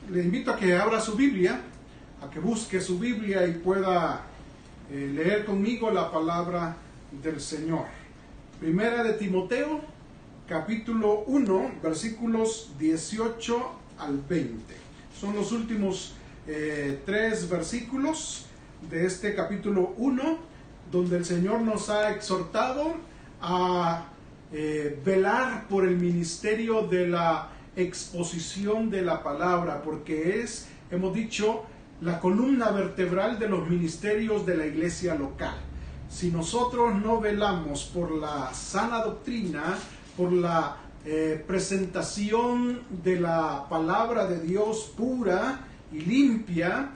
Le invito a que abra su Biblia, a que busque su Biblia y pueda leer conmigo la palabra del Señor. Primera de Timoteo, capítulo 1, versículos 18 al 20. Son los últimos 3 versículos de este capítulo 1, donde el Señor nos ha exhortado a velar por el ministerio de la exposición de la palabra, porque es, hemos dicho, la columna vertebral de los ministerios de la iglesia local. Si nosotros no velamos por la sana doctrina, por la presentación de la palabra de Dios pura y limpia,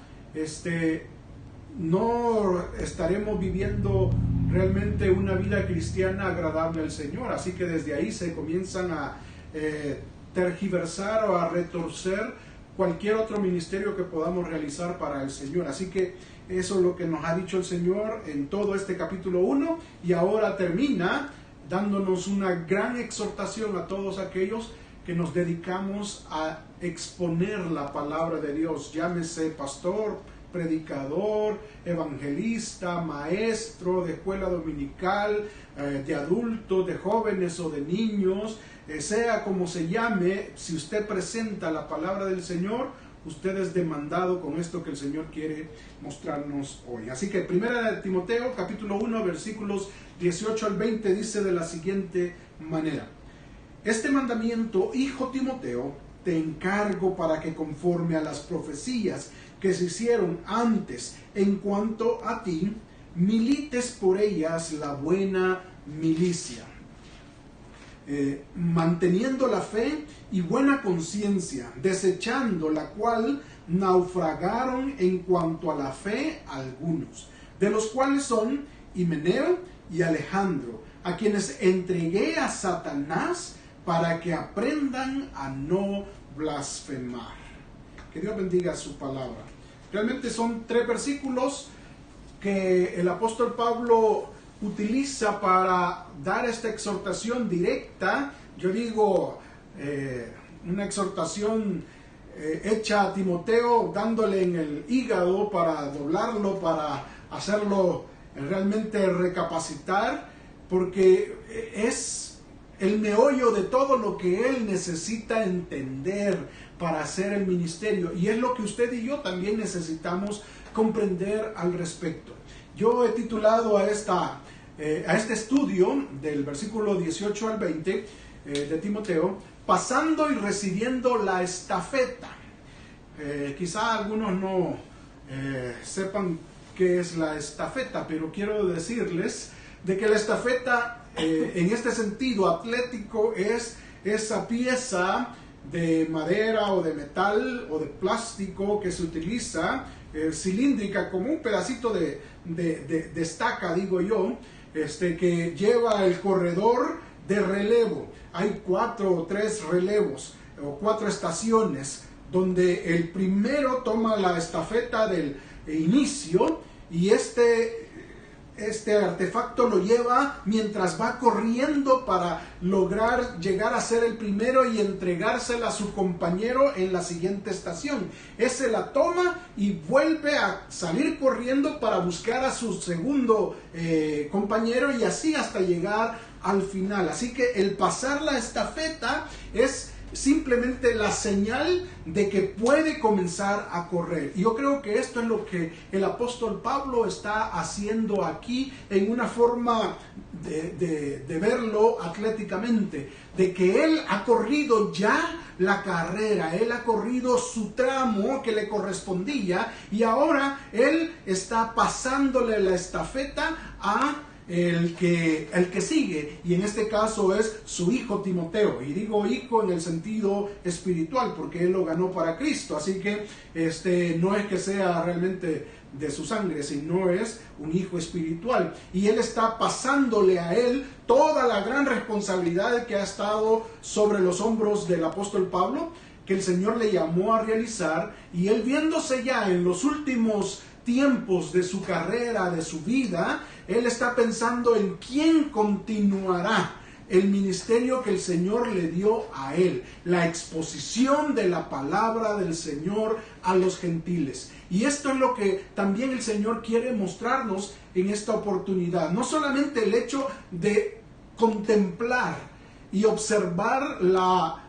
no estaremos viviendo realmente una vida cristiana agradable al Señor. Así que desde ahí se comienzan a tergiversar o a retorcer cualquier otro ministerio que podamos realizar para el Señor. Así que eso es lo que nos ha dicho el Señor en todo este capítulo 1, y ahora termina dándonos una gran exhortación a todos aquellos que nos dedicamos a exponer la palabra de Dios, llámese pastor, predicador, evangelista, maestro de escuela dominical, de adultos, de jóvenes o de niños, sea como se llame. Si usted presenta la palabra del Señor, usted es demandado con esto que el Señor quiere mostrarnos hoy. Así que primera de Timoteo, capítulo 1, versículos 18 al 20, dice de la siguiente manera: este mandamiento, hijo Timoteo, te encargo para que conforme a las profecías que se hicieron antes en cuanto a ti, milites por ellas la buena milicia, manteniendo la fe y buena conciencia, desechando la cual naufragaron en cuanto a la fe algunos, de los cuales son Himeneo y Alejandro, a quienes entregué a Satanás para que aprendan a no blasfemar. Que Dios bendiga su palabra. Realmente son 3 versículos que el apóstol Pablo utiliza para dar esta exhortación directa. Yo digo, una exhortación hecha a Timoteo, dándole en el hígado para doblarlo, para hacerlo realmente recapacitar, porque es el meollo de todo lo que él necesita entender para hacer el ministerio, y es lo que usted y yo también necesitamos comprender al respecto. Yo he titulado a este estudio del versículo 18 al 20 de Timoteo, pasando y recibiendo la estafeta. Quizá algunos no sepan qué es la estafeta, pero quiero decirles de que la estafeta en este sentido atlético es esa pieza de madera o de metal o de plástico que se utiliza, cilíndrica, como un pedacito de estaca, digo yo, que lleva el corredor de relevo. Hay 4 o 3 relevos o 4 estaciones, donde el primero toma la estafeta del inicio, y este artefacto lo lleva mientras va corriendo para lograr llegar a ser el primero y entregársela a su compañero en la siguiente estación. Ese la toma y vuelve a salir corriendo para buscar a su segundo compañero, y así hasta llegar al final. Así que el pasar la estafeta es simplemente la señal de que puede comenzar a correr. Y yo creo que esto es lo que el apóstol Pablo está haciendo aquí, en una forma de verlo atléticamente, de que él ha corrido ya la carrera, él ha corrido su tramo que le correspondía, y ahora él está pasándole la estafeta a el que sigue, y en este caso es su hijo Timoteo. Y digo hijo en el sentido espiritual, porque él lo ganó para Cristo, así que no es que sea realmente de su sangre, sino es un hijo espiritual, y él está pasándole a él toda la gran responsabilidad que ha estado sobre los hombros del apóstol Pablo, que el Señor le llamó a realizar, y él, viéndose ya en los últimos tiempos de su carrera, de su vida, él está pensando en quién continuará el ministerio que el Señor le dio a él, la exposición de la palabra del Señor a los gentiles. Y esto es lo que también el Señor quiere mostrarnos en esta oportunidad. No solamente el hecho de contemplar y observar la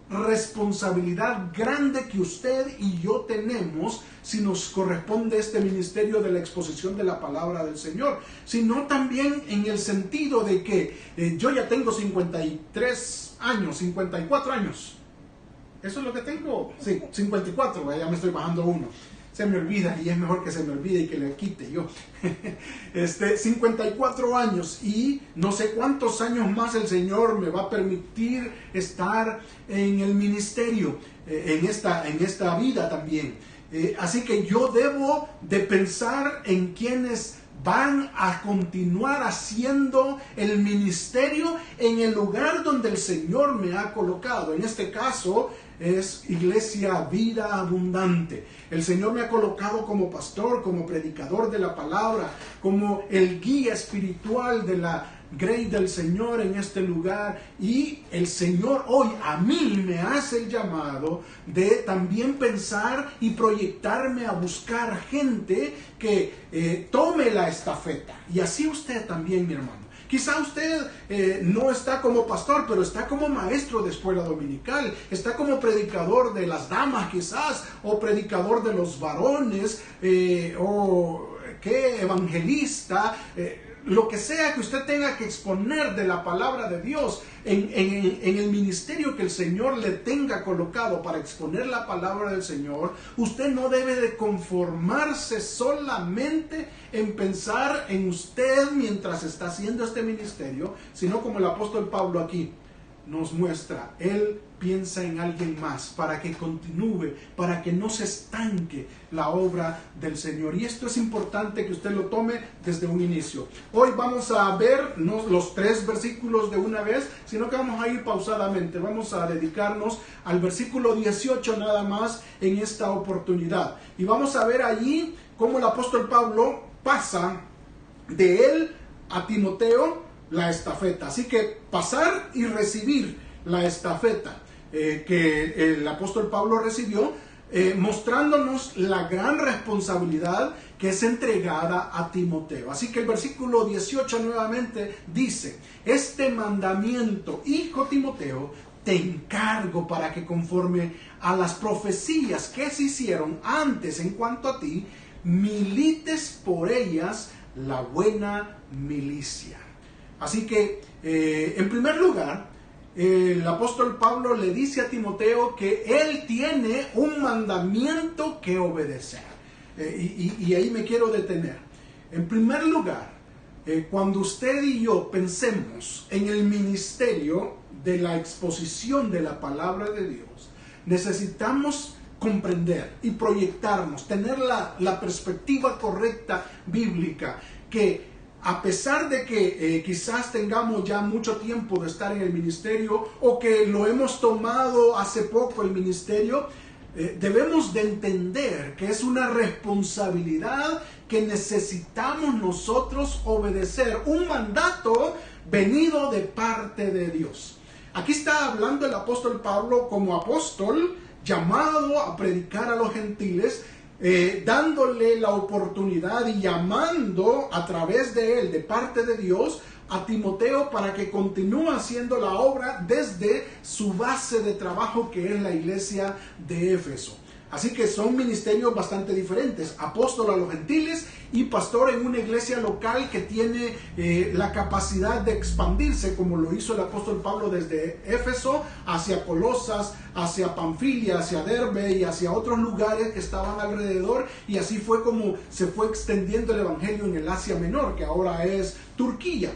responsabilidad grande que usted y yo tenemos si nos corresponde este ministerio de la exposición de la palabra del Señor, sino también en el sentido de que yo ya tengo 53 años, 54 años. ¿Eso es lo que tengo? Sí, 54, ya me estoy bajando uno. Se me olvida y es mejor que se me olvide y que le quite yo. 54 años y no sé cuántos años más el Señor me va a permitir estar en el ministerio, en esta vida también. Así que yo debo de pensar en quienes van a continuar haciendo el ministerio en el lugar donde el Señor me ha colocado. En este caso es Iglesia Vida Abundante. El Señor me ha colocado como pastor, como predicador de la palabra, como el guía espiritual de la Grey del Señor en este lugar, y el Señor hoy a mí me hace el llamado de también pensar y proyectarme a buscar gente que tome la estafeta. Y así usted también, mi hermano. Quizá usted no está como pastor, pero está como maestro de escuela dominical, está como predicador de las damas quizás, o predicador de los varones, o evangelista, lo que sea que usted tenga que exponer de la palabra de Dios en el ministerio que el Señor le tenga colocado para exponer la palabra del Señor. Usted no debe de conformarse solamente en pensar en usted mientras está haciendo este ministerio, sino como el apóstol Pablo aquí nos muestra, él piensa en alguien más para que continúe, para que no se estanque la obra del Señor. Y esto es importante que usted lo tome desde un inicio. Hoy vamos a ver no los 3 versículos de una vez, sino que vamos a ir pausadamente. Vamos a dedicarnos al versículo 18 nada más en esta oportunidad. Y vamos a ver allí cómo el apóstol Pablo pasa de él a Timoteo la estafeta. Así que pasar y recibir la estafeta que el apóstol Pablo recibió, mostrándonos la gran responsabilidad que es entregada a Timoteo. Así que el versículo 18 nuevamente dice: este mandamiento, hijo Timoteo, te encargo para que conforme a las profecías que se hicieron antes en cuanto a ti, milites por ellas la buena milicia. Así que, en primer lugar, el apóstol Pablo le dice a Timoteo que él tiene un mandamiento que obedecer. Y ahí me quiero detener. En primer lugar, cuando usted y yo pensemos en el ministerio de la exposición de la palabra de Dios, necesitamos comprender y proyectarnos, tener la perspectiva correcta bíblica, que a pesar de que quizás tengamos ya mucho tiempo de estar en el ministerio o que lo hemos tomado hace poco el ministerio, debemos de entender que es una responsabilidad que necesitamos nosotros obedecer, un mandato venido de parte de Dios. Aquí está hablando el apóstol Pablo como apóstol llamado a predicar a los gentiles, dándole la oportunidad y llamando a través de él, de parte de Dios, a Timoteo para que continúe haciendo la obra desde su base de trabajo, que es la iglesia de Éfeso. Así que son ministerios bastante diferentes: apóstol a los gentiles y pastor en una iglesia local que tiene la capacidad de expandirse, como lo hizo el apóstol Pablo desde Éfeso hacia Colosas, hacia Panfilia, hacia Derbe y hacia otros lugares que estaban alrededor, y así fue como se fue extendiendo el evangelio en el Asia Menor, que ahora es Turquía.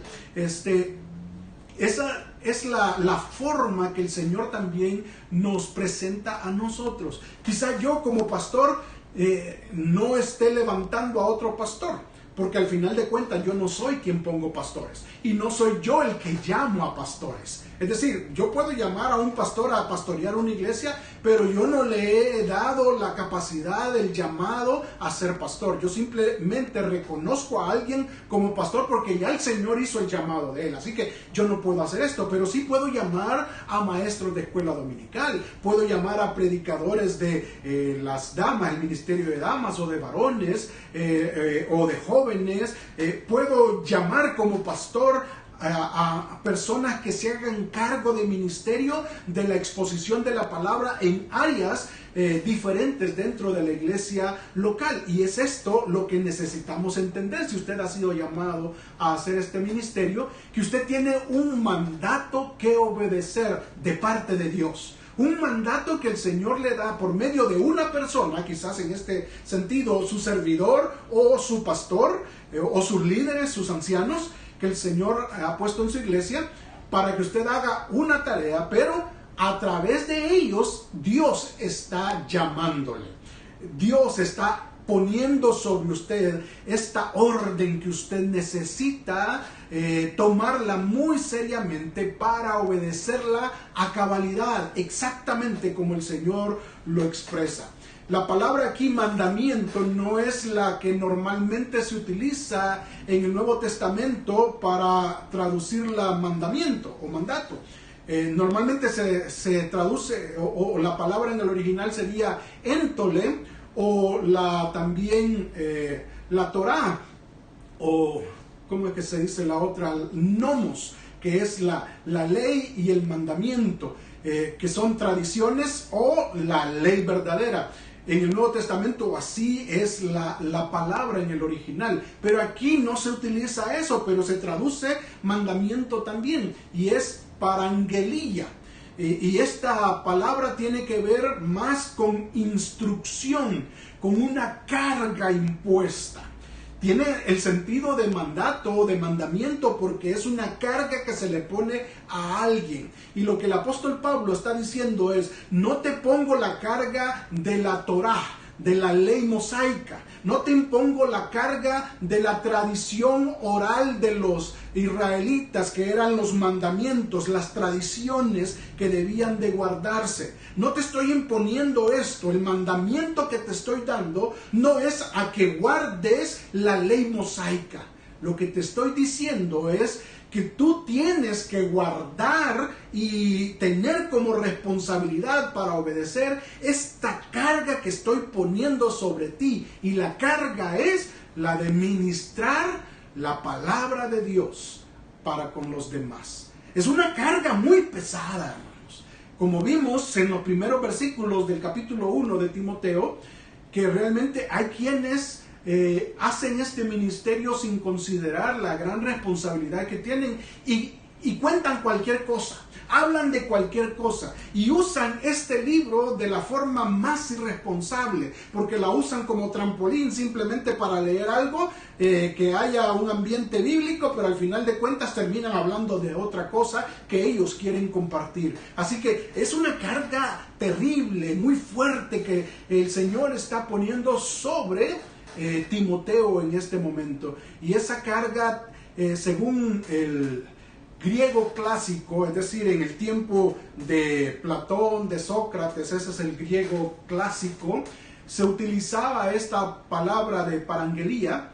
Esa es la forma que el Señor también nos presenta a nosotros. Quizá yo como pastor no esté levantando a otro pastor, porque al final de cuentas yo no soy quien pongo pastores, y no soy yo el que llamo a pastores. Es decir, yo puedo llamar a un pastor a pastorear una iglesia, pero yo no le he dado la capacidad, el llamado a ser pastor. Yo simplemente reconozco a alguien como pastor porque ya el Señor hizo el llamado de él. Así que yo no puedo hacer esto, pero sí puedo llamar a maestros de escuela dominical. Puedo llamar a predicadores de las damas, el ministerio de damas o de varones o de jóvenes. Puedo llamar como pastor a personas que se hagan cargo de ministerio de la exposición de la palabra en áreas diferentes dentro de la iglesia local. Y es esto lo que necesitamos entender. Si usted ha sido llamado a hacer este ministerio, que usted tiene un mandato que obedecer de parte de Dios. Un mandato que el Señor le da por medio de una persona, quizás en este sentido su servidor o su pastor o sus líderes, sus ancianos, que el Señor ha puesto en su iglesia para que usted haga una tarea, pero a través de ellos Dios está llamándole. Dios está poniendo sobre usted esta orden que usted necesita tomarla muy seriamente para obedecerla a cabalidad, exactamente como el Señor lo expresa. La palabra aquí, mandamiento, no es la que normalmente se utiliza en el Nuevo Testamento para traducirla mandamiento o mandato. Normalmente se traduce, o la palabra en el original sería éntole, o también la Torá, o ¿cómo es que se dice la otra? Nomos, que es la ley y el mandamiento, que son tradiciones o la ley verdadera. En el Nuevo Testamento así es la palabra en el original, pero aquí no se utiliza eso, pero se traduce mandamiento también, y es parangelía. Y esta palabra tiene que ver más con instrucción, con una carga impuesta. Tiene el sentido de mandato, de mandamiento, porque es una carga que se le pone a alguien. Y lo que el apóstol Pablo está diciendo es, no te pongo la carga de la Torá, de la ley mosaica. No te impongo la carga de la tradición oral de los israelitas, que eran los mandamientos, las tradiciones que debían de guardarse. No te estoy imponiendo esto. El mandamiento que te estoy dando no es a que guardes la ley mosaica. Lo que te estoy diciendo es que tú tienes que guardar y tener como responsabilidad para obedecer esta carga que estoy poniendo sobre ti. Y la carga es la de ministrar la palabra de Dios para con los demás. Es una carga muy pesada, hermanos. Como vimos en los primeros versículos del capítulo 1 de Timoteo, que realmente hay quienes hacen este ministerio sin considerar la gran responsabilidad que tienen y cuentan cualquier cosa, hablan de cualquier cosa y usan este libro de la forma más irresponsable, porque la usan como trampolín simplemente para leer algo, que haya un ambiente bíblico, pero al final de cuentas terminan hablando de otra cosa que ellos quieren compartir. Así que es una carga terrible, muy fuerte, que el Señor está poniendo sobre Timoteo en este momento. Y esa carga, según el griego clásico, es decir, en el tiempo de Platón, de Sócrates, ese es el griego clásico, se utilizaba esta palabra de parangelía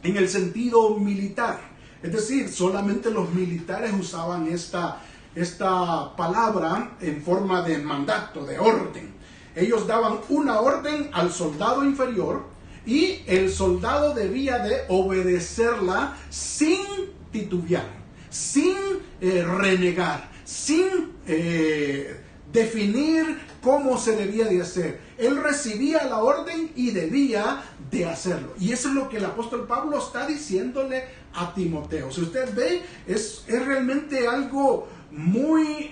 en el sentido militar. Es decir, solamente los militares usaban esta palabra en forma de mandato, de orden. Ellos daban una orden al soldado inferior, y el soldado debía de obedecerla sin titubear, sin renegar, sin definir cómo se debía de hacer. Él recibía la orden y debía de hacerlo. Y eso es lo que el apóstol Pablo está diciéndole a Timoteo. Si usted ve, es realmente algo muy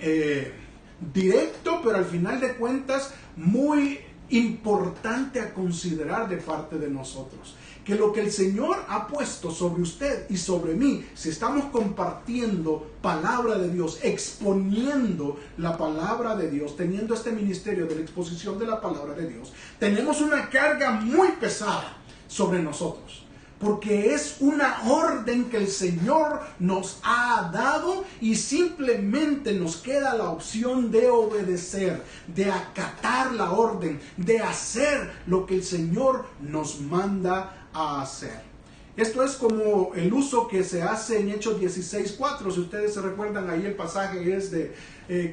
directo, pero al final de cuentas muy importante a considerar de parte de nosotros. Que lo que el Señor ha puesto sobre usted y sobre mí, si estamos compartiendo palabra de Dios, exponiendo la palabra de Dios, teniendo este ministerio de la exposición de la palabra de Dios, tenemos una carga muy pesada sobre nosotros. porque es una orden que el Señor nos ha dado y simplemente nos queda la opción de obedecer, de acatar la orden, de hacer lo que el Señor nos manda a hacer. Esto es como el uso que se hace en Hechos 16:4. Si ustedes se recuerdan, ahí el pasaje es de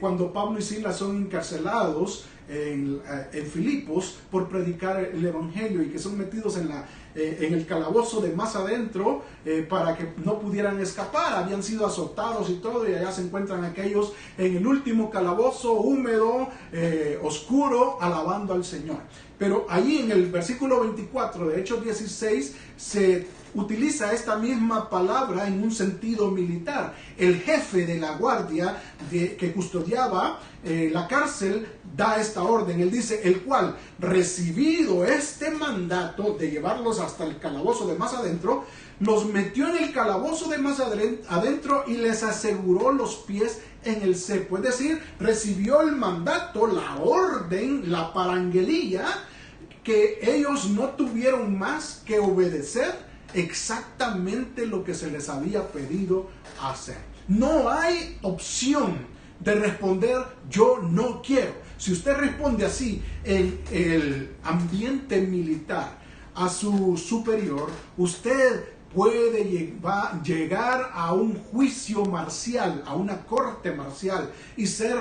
cuando Pablo y Silas son encarcelados en Filipos por predicar el evangelio y que son metidos en el calabozo de más adentro para que no pudieran escapar. Habían sido azotados y todo, y allá se encuentran aquellos en el último calabozo húmedo, oscuro, alabando al Señor. Pero ahí en el versículo 24 de Hechos 16 se utiliza esta misma palabra en un sentido militar. El jefe de la guardia que custodiaba la cárcel da esta orden. Él dice: el cual, recibido este mandato de llevarlos hasta el calabozo de más adentro, los metió en el calabozo de más adentro y les aseguró los pies en el cepo. Es decir, recibió el mandato, la orden, la paranguelilla, que ellos no tuvieron más que obedecer exactamente lo que se les había pedido hacer. No hay opción de responder yo no quiero. Si usted responde así en el ambiente militar a su superior, usted puede llegar a un juicio marcial, a una corte marcial, y ser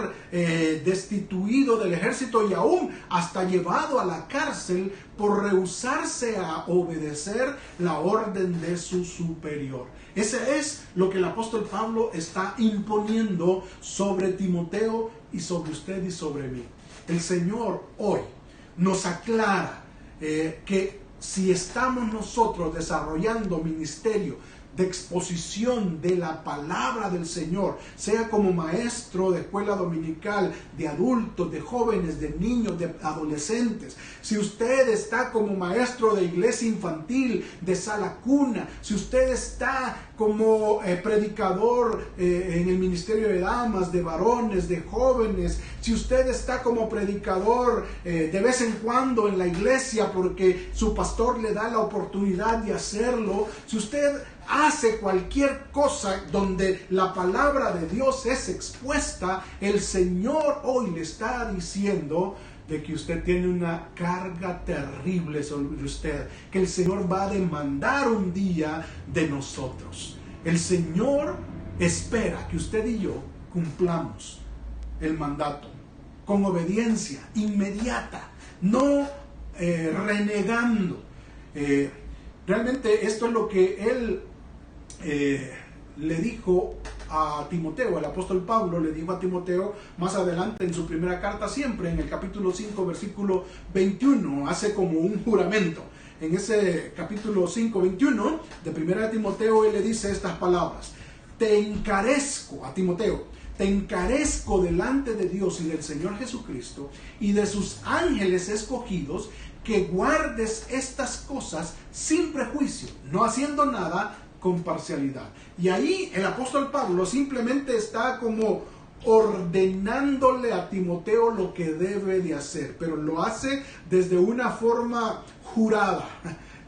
destituido del ejército y aún hasta llevado a la cárcel por rehusarse a obedecer la orden de su superior. Ese es lo que el apóstol Pablo está imponiendo sobre Timoteo y sobre usted y sobre mí. El Señor hoy nos aclara que si estamos nosotros desarrollando ministerio de exposición de la palabra del Señor, sea como maestro de escuela dominical, de adultos, de jóvenes, de niños, de adolescentes, si usted está como maestro de iglesia infantil, de sala cuna, si usted está como predicador en el ministerio de damas, de varones, de jóvenes, si usted está como predicador de vez en cuando en la iglesia porque su pastor le da la oportunidad de hacerlo, si usted hace cualquier cosa donde la palabra de Dios es expuesta, el Señor hoy le está diciendo de que usted tiene una carga terrible sobre usted, que el Señor va a demandar un día de nosotros. El Señor espera que usted y yo cumplamos el mandato con obediencia inmediata, no renegando. Realmente esto es lo que Él le dijo a Timoteo. El apóstol Pablo le dijo a Timoteo más adelante en su primera carta, siempre en el capítulo 5 versículo 21, hace como un juramento. En ese capítulo 5 21 de primera de Timoteo, él le dice estas palabras: te encarezco a Timoteo, te encarezco delante de Dios y del Señor Jesucristo y de sus ángeles escogidos, que guardes estas cosas sin prejuicio, no haciendo nada con parcialidad. Y ahí el apóstol Pablo simplemente está como ordenándole a Timoteo lo que debe de hacer, pero lo hace desde una forma jurada,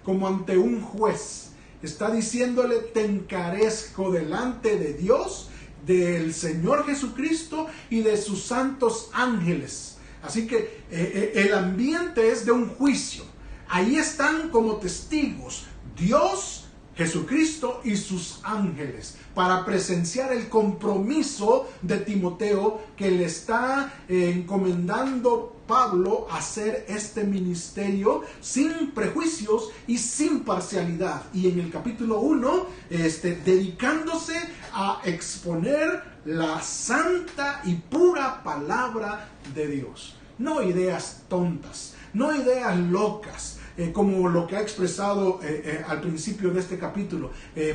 como ante un juez. Está diciéndole: te encarezco delante de Dios, del Señor Jesucristo y de sus santos ángeles. Así que el ambiente es de un juicio. Ahí están como testigos Dios, Jesucristo y sus ángeles, para presenciar el compromiso de Timoteo que le está encomendando Pablo a hacer este ministerio sin prejuicios y sin parcialidad. Y en el capítulo 1, dedicándose a exponer la santa y pura palabra de Dios. No ideas tontas, no ideas locas, como lo que ha expresado al principio de este capítulo,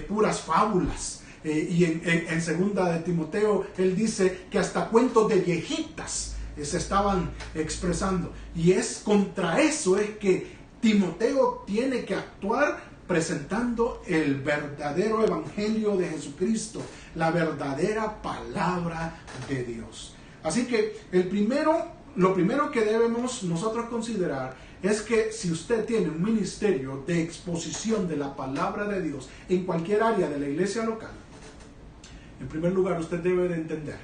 puras fábulas. Y en segunda de Timoteo, él dice que hasta cuentos de viejitas se estaban expresando. Y es contra eso es que Timoteo tiene que actuar, presentando el verdadero evangelio de Jesucristo, la verdadera palabra de Dios. Así que el primero lo primero que debemos nosotros considerar es que si usted tiene un ministerio de exposición de la palabra de Dios en cualquier área de la iglesia local, en primer lugar usted debe de entender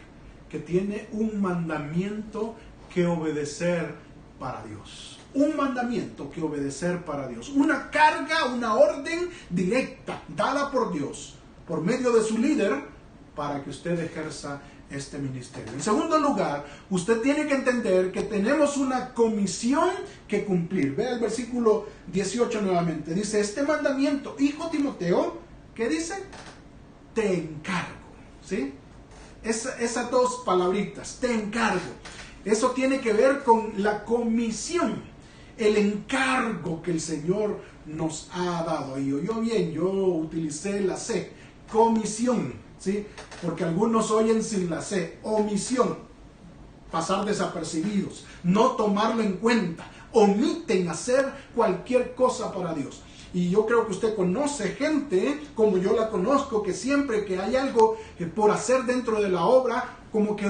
que tiene un mandamiento que obedecer para Dios. Un mandamiento que obedecer para Dios. Una carga, una orden directa dada por Dios, por medio de su líder, para que usted ejerza este ministerio. En segundo lugar, usted tiene que entender que tenemos una comisión que cumplir. Vea el versículo 18 nuevamente. Dice, este mandamiento, hijo Timoteo, ¿qué dice? Te encargo. ¿Sí? Esas dos palabritas, te encargo. Eso tiene que ver con la comisión, el encargo que el Señor nos ha dado. Y oyó bien, yo utilicé la C, comisión, ¿sí? Porque algunos oyen sin la C, omisión, pasar desapercibidos, no tomarlo en cuenta, omiten hacer cualquier cosa para Dios. Y yo creo que usted conoce gente, como yo la conozco, que siempre que hay algo por hacer dentro de la obra, como que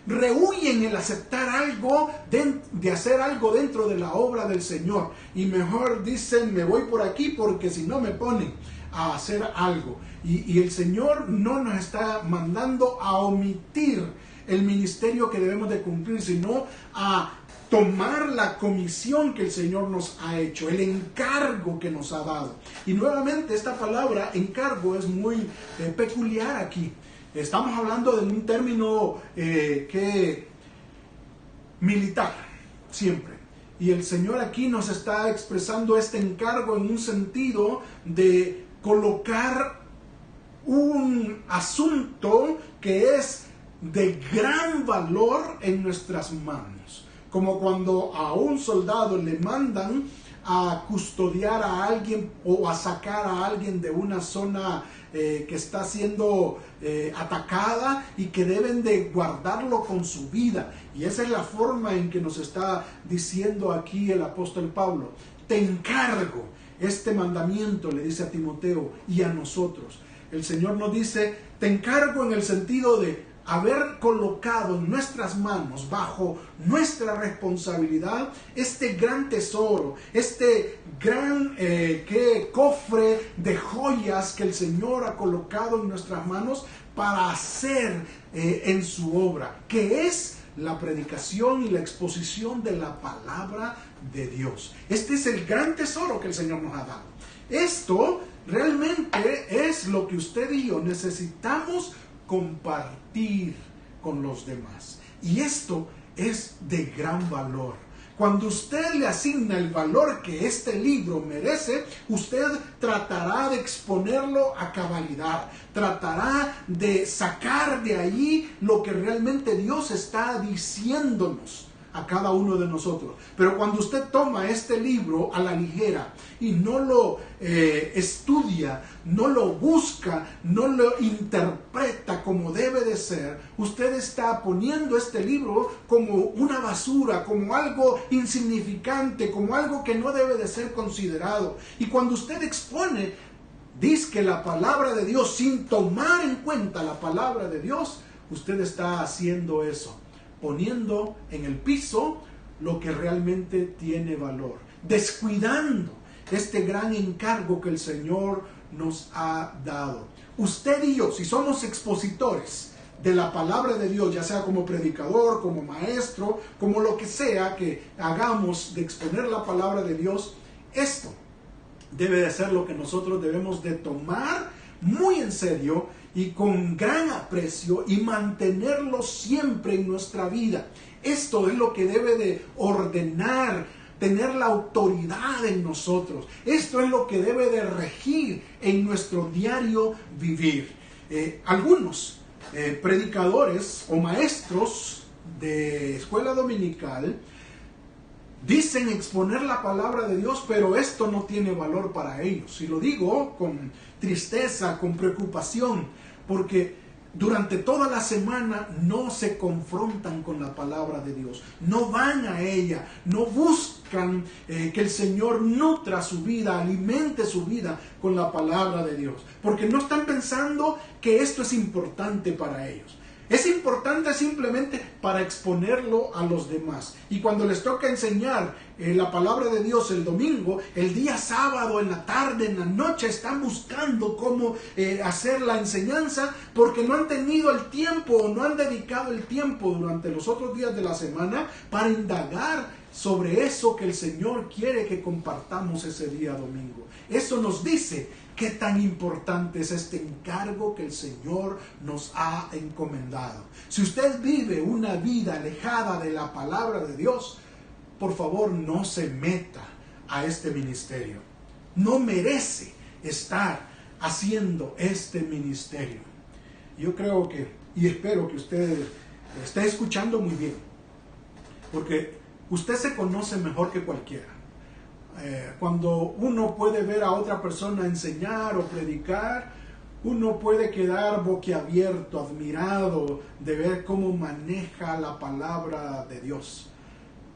rehuyen el aceptar algo, de hacer algo dentro de la obra del Señor. Y mejor dicen, me voy por aquí porque si no me ponen a hacer algo. Y el Señor no nos está mandando a omitir el ministerio que debemos de cumplir, sino a tomar la comisión que el Señor nos ha hecho, el encargo que nos ha dado. Y nuevamente esta palabra encargo es muy peculiar aquí. Estamos hablando de un término militar, siempre. Y el Señor aquí nos está expresando este encargo en un sentido de colocar un asunto que es de gran valor en nuestras manos. Como cuando a un soldado le mandan a custodiar a alguien o a sacar a alguien de una zona que está siendo atacada y que deben de guardarlo con su vida. Y esa es la forma en que nos está diciendo aquí el apóstol Pablo. Te encargo este mandamiento, le dice a Timoteo y a nosotros. El Señor nos dice, te encargo en el sentido de haber colocado en nuestras manos, bajo nuestra responsabilidad, este gran tesoro, este gran cofre de joyas que el Señor ha colocado en nuestras manos para hacer en su obra, que es la predicación y la exposición de la palabra de Dios. Este es el gran tesoro que el Señor nos ha dado. Esto realmente es lo que usted y yo necesitamos compartir con los demás. Y esto es de gran valor. Cuando usted le asigna el valor que este libro merece, usted tratará de exponerlo a cabalidad, tratará de sacar de ahí lo que realmente Dios está diciéndonos a cada uno de nosotros. Pero cuando usted toma este libro a la ligera y no lo estudia, no lo busca, no lo interpreta como debe de ser, usted está poniendo este libro como una basura, como algo insignificante, como algo que no debe de ser considerado. Y cuando usted expone, dice que la palabra de Dios sin tomar en cuenta la palabra de Dios, usted está haciendo eso, poniendo en el piso lo que realmente tiene valor, descuidando este gran encargo que el Señor nos ha dado. Usted y yo, si somos expositores de la palabra de Dios, ya sea como predicador, como maestro, como lo que sea que hagamos de exponer la palabra de Dios, esto debe de ser lo que nosotros debemos de tomar muy en serio y con gran aprecio y mantenerlo siempre en nuestra vida. Esto es lo que debe de ordenar, tener la autoridad en nosotros. Esto es lo que debe de regir en nuestro diario vivir. Algunos predicadores o maestros de escuela dominical dicen exponer la palabra de Dios, pero esto no tiene valor para ellos. Y lo digo con tristeza, con preocupación, porque durante toda la semana no se confrontan con la palabra de Dios, no van a ella, no buscan que el Señor nutra su vida, alimente su vida con la palabra de Dios, porque no están pensando que esto es importante para ellos. Es importante simplemente para exponerlo a los demás. Y cuando les toca enseñar la palabra de Dios el domingo, el día sábado, en la tarde, en la noche, están buscando cómo hacer la enseñanza, porque no han tenido el tiempo o no han dedicado el tiempo durante los otros días de la semana para indagar sobre eso que el Señor quiere que compartamos ese día domingo. Eso nos dice qué tan importante es este encargo que el Señor nos ha encomendado. Si usted vive una vida alejada de la palabra de Dios, por favor no se meta a este ministerio. No merece estar haciendo este ministerio. Yo creo que, y espero que usted esté escuchando muy bien, porque usted se conoce mejor que cualquiera. Cuando uno puede ver a otra persona enseñar o predicar, uno puede quedar boquiabierto, admirado de ver cómo maneja la palabra de Dios.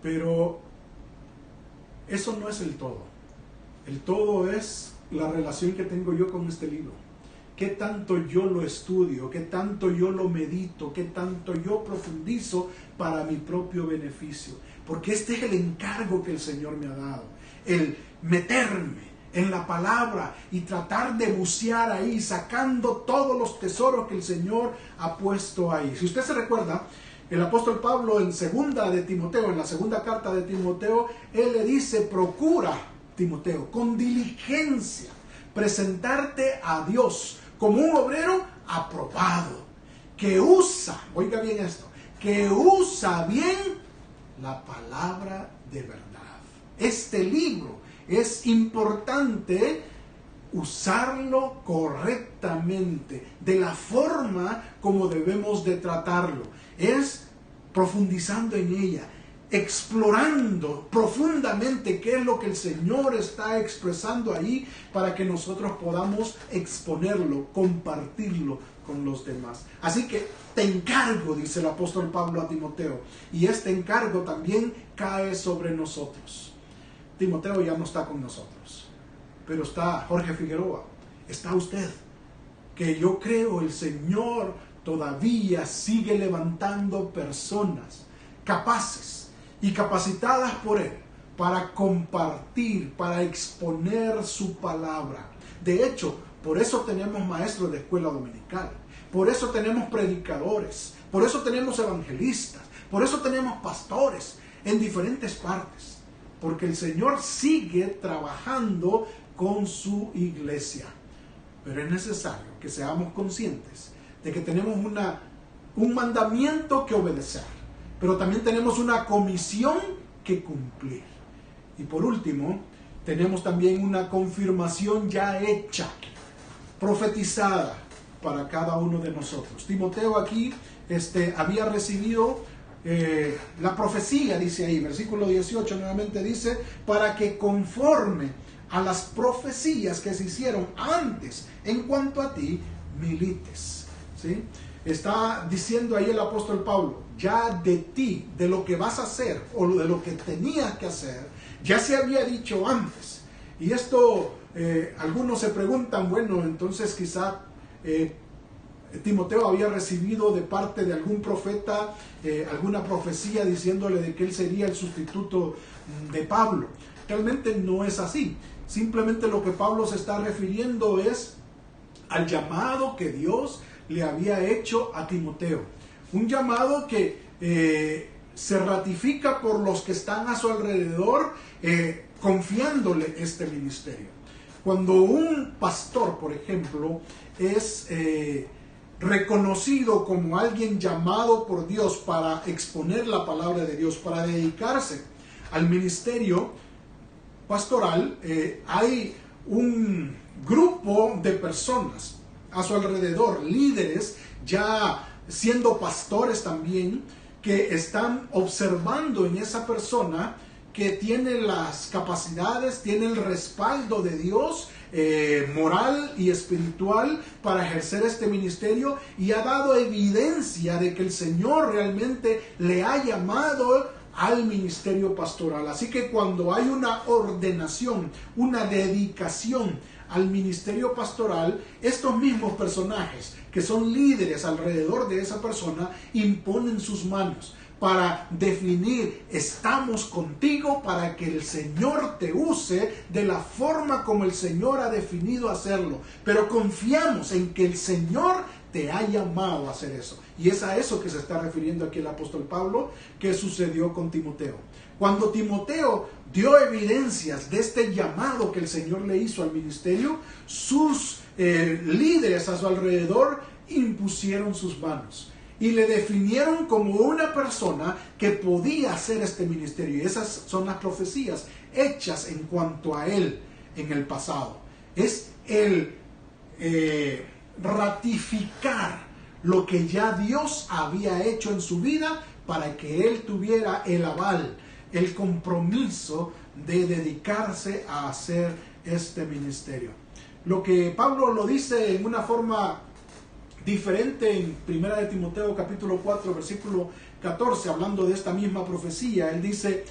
Pero eso no es el todo. El todo es la relación que tengo yo con este libro. Qué tanto yo lo estudio, qué tanto yo lo medito, qué tanto yo profundizo para mi propio beneficio. Porque este es el encargo que el Señor me ha dado. El meterme en la palabra y tratar de bucear ahí, sacando todos los tesoros que el Señor ha puesto ahí. Si usted se recuerda, el apóstol Pablo en la segunda carta de Timoteo, él le dice: procura, Timoteo, con diligencia, presentarte a Dios como un obrero aprobado, que usa, oiga bien esto, que usa bien la palabra de verdad. Este libro es importante usarlo correctamente, de la forma como debemos de tratarlo. Es profundizando en ella, explorando profundamente qué es lo que el Señor está expresando ahí, para que nosotros podamos exponerlo, compartirlo con los demás. Así que te encargo, dice el apóstol Pablo a Timoteo, y este encargo también cae sobre nosotros. Timoteo ya no está con nosotros, pero está Jorge Figueroa, está usted, que yo creo el Señor todavía sigue levantando personas capaces y capacitadas por Él para compartir, para exponer su palabra. De hecho, por eso tenemos maestros de escuela dominical, por eso tenemos predicadores, por eso tenemos evangelistas, por eso tenemos pastores en diferentes partes. Porque el Señor sigue trabajando con su iglesia. Pero es necesario que seamos conscientes de que tenemos un mandamiento que obedecer, pero también tenemos una comisión que cumplir. Y por último, tenemos también una confirmación ya hecha, profetizada para cada uno de nosotros. Timoteo aquí había recibido la profecía, dice ahí, versículo 18 nuevamente dice, para que conforme a las profecías que se hicieron antes en cuanto a ti, milites. ¿Sí? Está diciendo ahí el apóstol Pablo, ya de ti, de lo que vas a hacer o de lo que tenías que hacer, ya se había dicho antes. Y esto, algunos se preguntan, bueno, entonces quizá Timoteo había recibido de parte de algún profeta alguna profecía diciéndole de que él sería el sustituto de Pablo. Realmente no es así. Simplemente lo que Pablo se está refiriendo es al llamado que Dios le había hecho a Timoteo. Un llamado que se ratifica por los que están a su alrededor, confiándole este ministerio. Cuando un pastor, por ejemplo, es reconocido como alguien llamado por Dios para exponer la palabra de Dios, para dedicarse al ministerio pastoral, hay un grupo de personas a su alrededor, líderes, ya siendo pastores también, que están observando en esa persona que tiene las capacidades, tiene el respaldo de Dios, moral y espiritual para ejercer este ministerio, y ha dado evidencia de que el Señor realmente le ha llamado al ministerio pastoral. Así que cuando hay una ordenación, una dedicación al ministerio pastoral, estos mismos personajes que son líderes alrededor de esa persona imponen sus manos para definir: estamos contigo para que el Señor te use de la forma como el Señor ha definido hacerlo, pero confiamos en que el Señor te ha llamado a hacer eso. Y es a eso que se está refiriendo aquí el apóstol Pablo, que sucedió con Timoteo. Cuando Timoteo dio evidencias de este llamado que el Señor le hizo al ministerio, sus líderes a su alrededor impusieron sus manos y le definieron como una persona que podía hacer este ministerio. Y esas son las profecías hechas en cuanto a él en el pasado. Es el ratificar lo que ya Dios había hecho en su vida para que él tuviera el aval, el compromiso de dedicarse a hacer este ministerio. Lo que Pablo lo dice en una forma diferente en 1 de Timoteo capítulo 4 versículo 14, hablando de esta misma profecía. Él dice,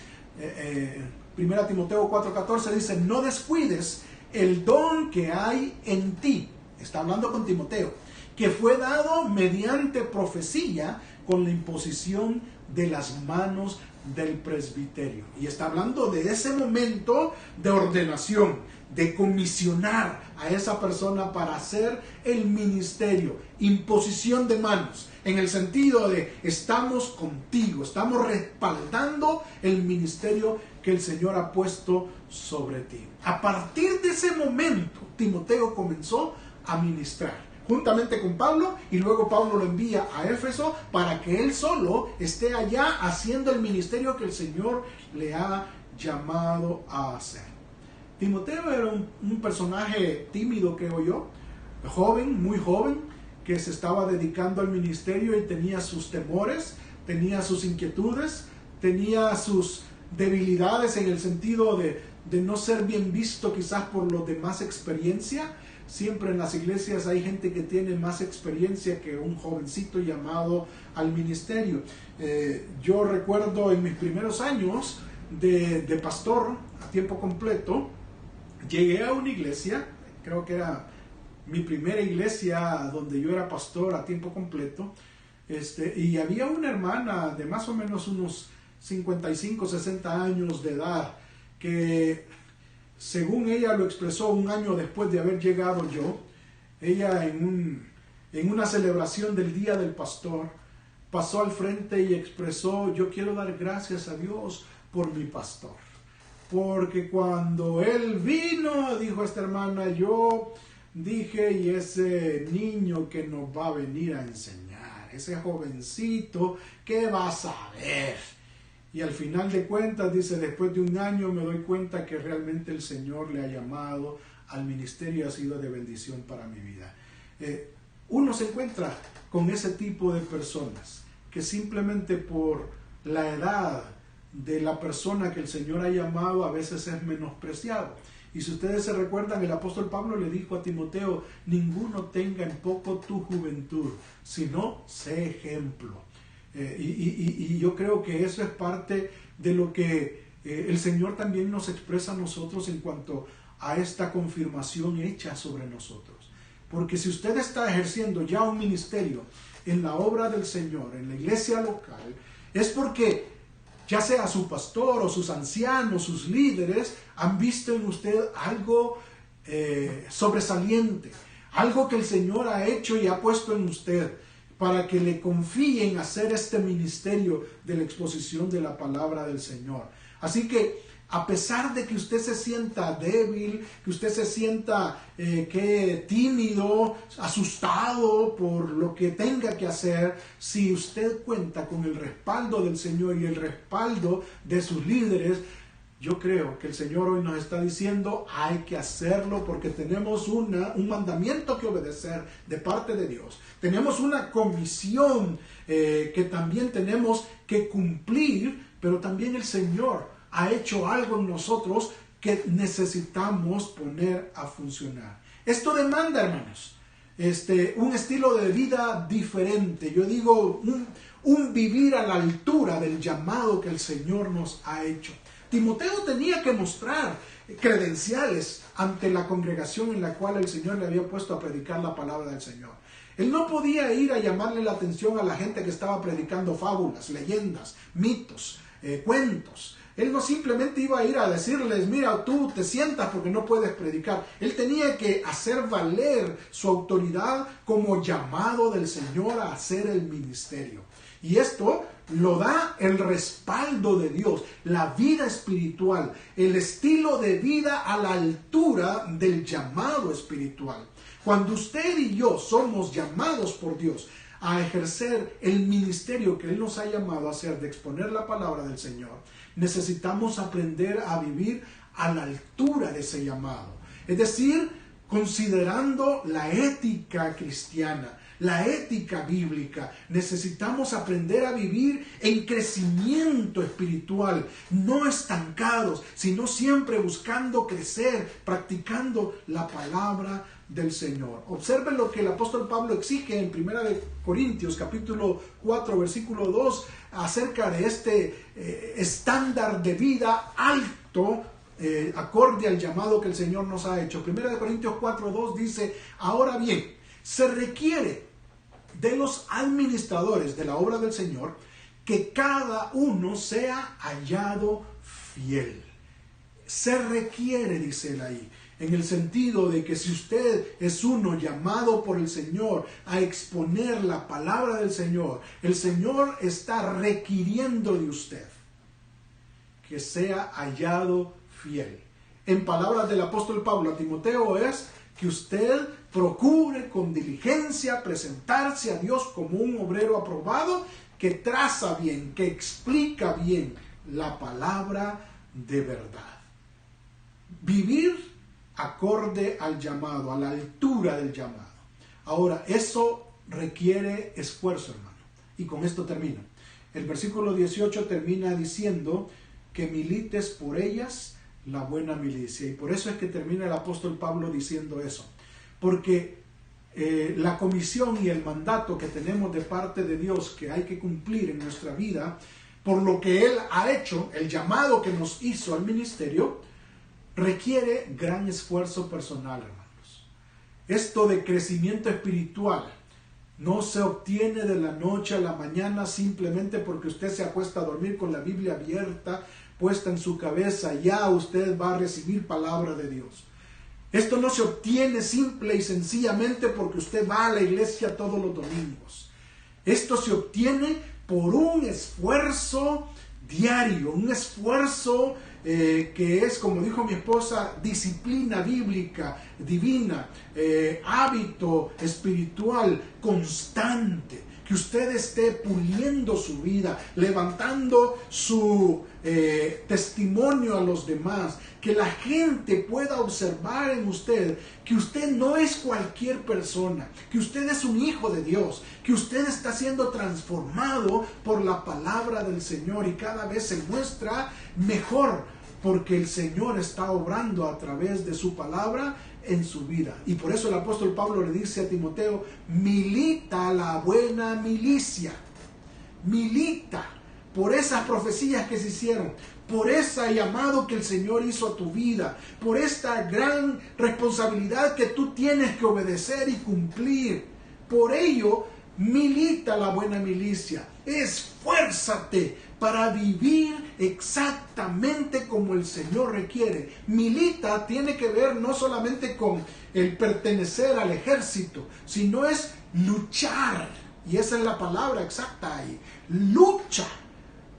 1 Timoteo 4:14 dice: no descuides el don que hay en ti. Está hablando con Timoteo, que fue dado mediante profecía con la imposición de las manos del presbiterio. Y está hablando de ese momento de ordenación, de comisionar a esa persona para hacer el ministerio, imposición de manos, en el sentido de: estamos contigo, estamos respaldando el ministerio que el Señor ha puesto sobre ti. A partir de ese momento, Timoteo comenzó a ministrar juntamente con Pablo, y luego Pablo lo envía a Éfeso para que él solo esté allá haciendo el ministerio que el Señor le ha llamado a hacer. Timoteo era un personaje tímido, creo yo, joven, muy joven, que se estaba dedicando al ministerio y tenía sus temores, tenía sus inquietudes, tenía sus debilidades en el sentido de no ser bien visto quizás por los de más experiencia. Siempre en las iglesias hay gente que tiene más experiencia que un jovencito llamado al ministerio. Yo recuerdo en mis primeros años de pastor a tiempo completo, llegué a una iglesia, creo que era mi primera iglesia donde yo era pastor a tiempo completo, y había una hermana de más o menos unos 55, 60 años de edad, que según ella lo expresó un año después de haber llegado yo, ella en una celebración del Día del Pastor pasó al frente y expresó: yo quiero dar gracias a Dios por mi pastor, porque cuando él vino, dijo esta hermana, yo dije: y ese niño que nos va a venir a enseñar, ese jovencito, ¿qué va a saber? Y al final de cuentas, dice, después de un año me doy cuenta que realmente el Señor le ha llamado al ministerio y ha sido de bendición para mi vida. Uno se encuentra con ese tipo de personas que simplemente por la edad de la persona que el Señor ha llamado a veces es menospreciado. Y si ustedes se recuerdan, el apóstol Pablo le dijo a Timoteo: ninguno tenga en poco tu juventud, sino sé ejemplo. Y yo creo que eso es parte de lo que el Señor también nos expresa a nosotros en cuanto a esta confirmación hecha sobre nosotros. Porque si usted está ejerciendo ya un ministerio en la obra del Señor, en la iglesia local, es porque ya sea su pastor o sus ancianos, sus líderes, han visto en usted algo sobresaliente, algo que el Señor ha hecho y ha puesto en usted, para que le confíen hacer este ministerio de la exposición de la palabra del Señor. Así que, a pesar de que usted se sienta débil, que usted se sienta tímido, asustado por lo que tenga que hacer, si usted cuenta con el respaldo del Señor y el respaldo de sus líderes, yo creo que el Señor hoy nos está diciendo: hay que hacerlo, porque tenemos un mandamiento que obedecer de parte de Dios. Tenemos una comisión que también tenemos que cumplir, pero también el Señor ha hecho algo en nosotros que necesitamos poner a funcionar. Esto demanda, hermanos, un estilo de vida diferente. Yo digo, un vivir a la altura del llamado que el Señor nos ha hecho. Timoteo tenía que mostrar credenciales ante la congregación en la cual el Señor le había puesto a predicar la palabra del Señor. Él no podía ir a llamarle la atención a la gente que estaba predicando fábulas, leyendas, mitos, cuentos. Él no simplemente iba a ir a decirles, mira, tú te sientas porque no puedes predicar. Él tenía que hacer valer su autoridad como llamado del Señor a hacer el ministerio. Y esto lo da el respaldo de Dios, la vida espiritual, el estilo de vida a la altura del llamado espiritual. Cuando usted y yo somos llamados por Dios a ejercer el ministerio que Él nos ha llamado a hacer, de exponer la palabra del Señor, necesitamos aprender a vivir a la altura de ese llamado. Es decir, considerando la ética cristiana, la ética bíblica. Necesitamos aprender a vivir en crecimiento espiritual, no estancados, sino siempre buscando crecer, practicando la palabra del Señor. Observen lo que el apóstol Pablo exige en 1 Corintios capítulo 4 versículo 2 acerca de este estándar de vida alto, acorde al llamado que el Señor nos ha hecho. 1 Corintios 4:2 dice: ahora bien, se requiere de los administradores de la obra del Señor que cada uno sea hallado fiel. Se requiere, dice él ahí, en el sentido de que si usted es uno llamado por el Señor a exponer la palabra del Señor, el Señor está requiriendo de usted que sea hallado fiel. En palabras del apóstol Pablo a Timoteo es que usted procure con diligencia presentarse a Dios como un obrero aprobado que traza bien, que explica bien la palabra de verdad. Vivir acorde al llamado, a la altura del llamado. Ahora, eso requiere esfuerzo, hermano. Y con esto termino. El versículo 18 termina diciendo que milites por ellas la buena milicia. Y por eso es que termina el apóstol Pablo diciendo eso. Porque la comisión y el mandato que tenemos de parte de Dios que hay que cumplir en nuestra vida, por lo que Él ha hecho, el llamado que nos hizo al ministerio, requiere gran esfuerzo personal, hermanos. Esto de crecimiento espiritual no se obtiene de la noche a la mañana simplemente porque usted se acuesta a dormir con la Biblia abierta, puesta en su cabeza. Ya usted va a recibir palabra de Dios. Esto no se obtiene simple y sencillamente porque usted va a la iglesia todos los domingos. Esto se obtiene por un esfuerzo diario, un esfuerzo que es, como dijo mi esposa, disciplina bíblica, divina, hábito espiritual constante, que usted esté puliendo su vida, levantando su testimonio a los demás, que la gente pueda observar en usted que usted no es cualquier persona, que usted es un hijo de Dios, que usted está siendo transformado por la palabra del Señor y cada vez se muestra mejor, porque el Señor está obrando a través de su palabra en su vida. Y por eso el apóstol Pablo le dice a Timoteo: milita la buena milicia. Milita por esas profecías que se hicieron, por ese llamado que el Señor hizo a tu vida, por esta gran responsabilidad que tú tienes que obedecer y cumplir. Por ello, milita la buena milicia. Esfuérzate para vivir exactamente como el Señor requiere. Milita tiene que ver no solamente con el pertenecer al ejército, sino es luchar. Y esa es la palabra exacta ahí. Lucha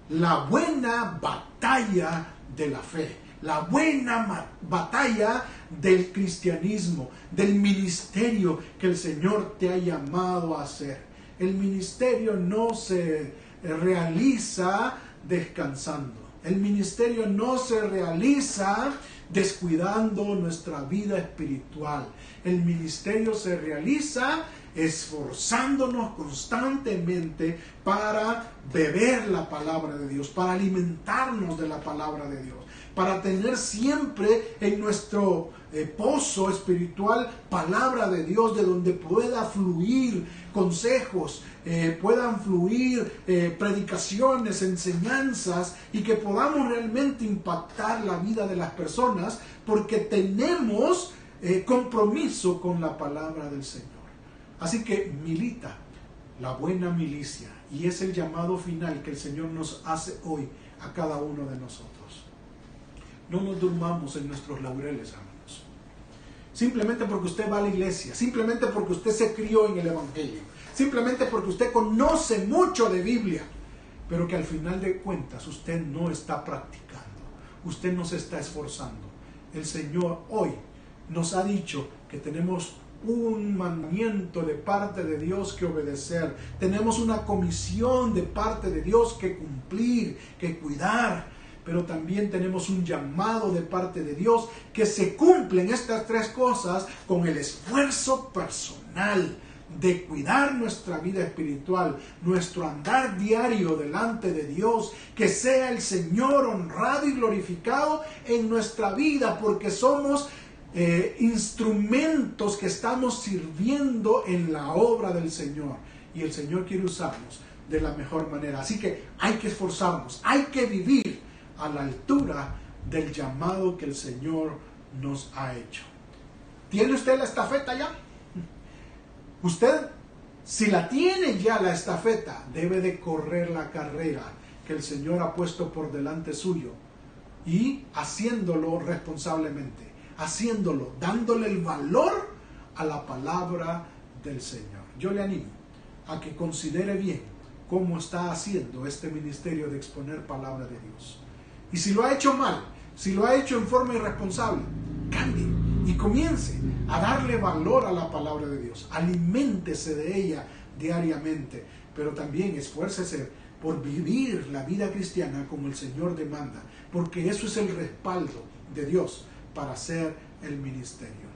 la buena batalla de la fe, la buena batalla del cristianismo, del ministerio que el Señor te ha llamado a hacer. El ministerio no se realiza descansando. El ministerio no se realiza descuidando nuestra vida espiritual. El ministerio se realiza esforzándonos constantemente para beber la palabra de Dios, para alimentarnos de la palabra de Dios, para tener siempre en nuestro pozo espiritual palabra de Dios, de donde pueda fluir consejos, puedan fluir predicaciones, enseñanzas, y que podamos realmente impactar la vida de las personas, porque tenemos compromiso con la palabra del Señor. Así que milita la buena milicia, y es el llamado final que el Señor nos hace hoy a cada uno de nosotros. No nos durmamos en nuestros laureles, hermanos. Simplemente porque usted va a la iglesia, simplemente porque usted se crió en el Evangelio, simplemente porque usted conoce mucho de Biblia, pero que al final de cuentas usted no está practicando, usted no se está esforzando. El Señor hoy nos ha dicho que tenemos un mandamiento de parte de Dios que obedecer, tenemos una comisión de parte de Dios que cumplir, que cuidar, pero también tenemos un llamado de parte de Dios que se cumplen estas tres cosas con el esfuerzo personal de cuidar nuestra vida espiritual, nuestro andar diario delante de Dios, que sea el Señor honrado y glorificado en nuestra vida, porque somos instrumentos que estamos sirviendo en la obra del Señor, y el Señor quiere usarnos de la mejor manera. Así que hay que esforzarnos, hay que vivir a la altura del llamado que el Señor nos ha hecho. ¿Tiene usted la estafeta ya? Usted, si la tiene ya la estafeta, debe de correr la carrera que el Señor ha puesto por delante suyo, y haciéndolo responsablemente, haciéndolo, dándole el valor a la palabra del Señor. Yo le animo a que considere bien cómo está haciendo este ministerio de exponer palabra de Dios. Y si lo ha hecho mal, si lo ha hecho en forma irresponsable, cambie y comience a darle valor a la palabra de Dios. Aliméntese de ella diariamente, pero también esfuércese por vivir la vida cristiana como el Señor demanda, porque eso es el respaldo de Dios para hacer el ministerio.